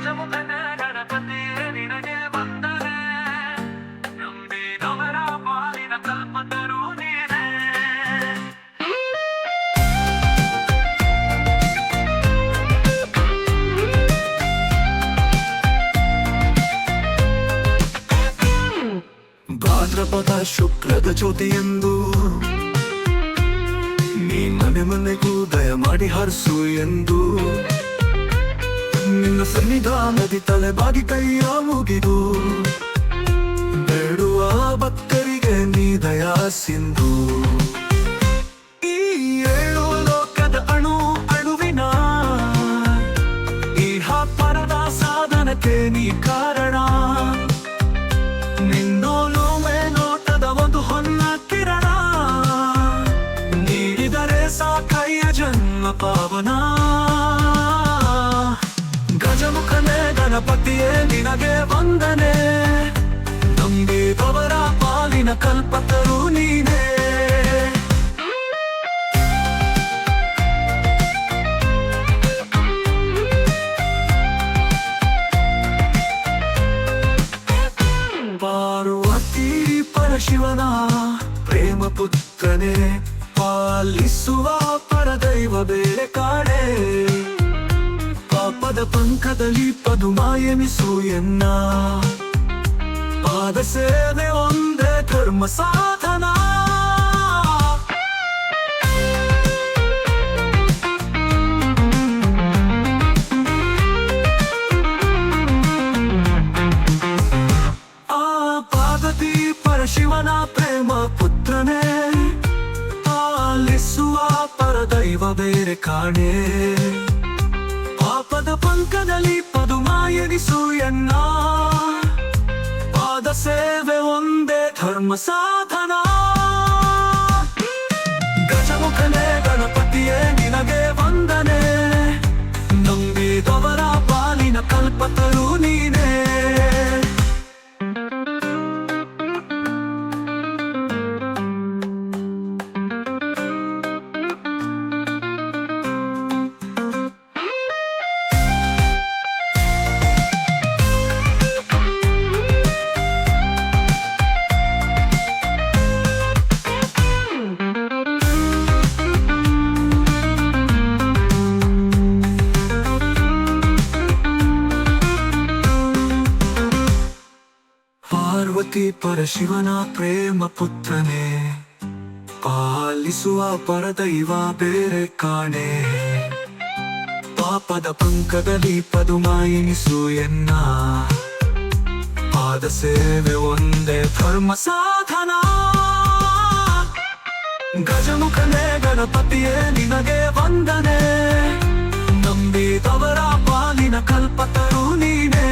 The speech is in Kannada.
ಗಜಮುಖನೇ ಗಣಪತಿಯೇ ನಿನಗೆ ವಂದನೆ, ನಂಬಿದವರ ಪಾಲಿನ ಕಲ್ಪತರು ನೀನೇ. ಭಾದ್ರಪದ ಶುಕ್ಲದ ಜ್ಯೋತಿಯೆಂದು ನೀ ಮನೆ ಮನೆಗೂ ದಯ ಮಾಡಿ ಹರಿಸು ಎಂದು ನಿನ್ನ ಸನ್ನಿಧಾನದಿ ತಲೆಬಾಗಿ ಕೈಯ ಮುಗಿದು ಬೇಡುವ ಭಕ್ತರಿಗೆ ನೀ ದಯಾ ಸಿಂಧು. ಈ ಏಳು ಲೋಕದ ಅಣು ಅಣುವಿನ ಈ ಪರದ ಸಾಧನಕ್ಕೆ ನೀ ಕಾರಣ. ನಿನ್ನೋಲುಮೆ ನೋಟದ ಒಂದು ಹೊನ್ನ ಕಿರಣ, ನೀಡಿದರೆ ಸಾಕಯ್ಯ ಜನ್ಮ ಪಾವನ. ಗಜಮುಖನೇ ಗಣಪತಿಯೇ ನಿನಗೆ ವಂದನೆ, ನಂಬಿದವರ ಪಾಲಿನ ಕಲ್ಪತರು ನೀನೇ. ಪಾರ್ವತಿ ಪರಶಿವನ ಪ್ರೇಮ ಪುತ್ರನೇ, ಪಾಲಿಸುವ ಪರದೈವ ಬೇರೆ ಕಾಣೆ. ಪಾಪದ ಪಂಕದಲ್ಲಿ ಪದುಮ ಎನಿಸು ಎನ್ನ, ಪಾದ ಸೇವೆ ಒಂದೇ ಧರ್ಮ ಸಾಧನ. ಶಿವನ ಪ್ರೇಮ ಪುತ್ರನೇ, ಪಾಲಿಸುವ ಪರದೈವ ಬೇರೆ ಕಾಣೆ. ಪಾಪದ ಪಂಕದಲ್ಲಿ ಪದುಮ ಎನಿಸು ಎನ್ನ, ಪಾದ ಸೇವೆ ಒಂದೇ ಧರ್ಮ ಸಾಧನ. ಗಜಮುಖನೇ ಗಣಪತಿಯೇ ನಿನಗೆ ವಂದನೆ, ನಂಬಿದವರ ಪಾಲಿನ ಕಲ್ಪತರು ನೀನೇ. ಪಾರ್ವತಿ ಪರಶಿವನ ಪ್ರೇಮ ಪುತ್ರನೇ, ಪಾಲಿಸುವ ಪರದೈವ ಬೇರೆ ಕಾಣೆ. ಪಾಪದ ಪಂಕದಲ್ಲಿ ಪದುಮ ಎನಿಸು ಎನ್ನ, ಪಾದ ಸೇವೆ ಒಂದೇ ಧರ್ಮ ಸಾಧನ. ಗಜಮುಖನೇ ಗಣಪತಿಯೇ ನಿನಗೆ ವಂದನೆ, ನಂಬಿದವರ ಪಾಲಿನ ಕಲ್ಪತರು ನೀನೇ.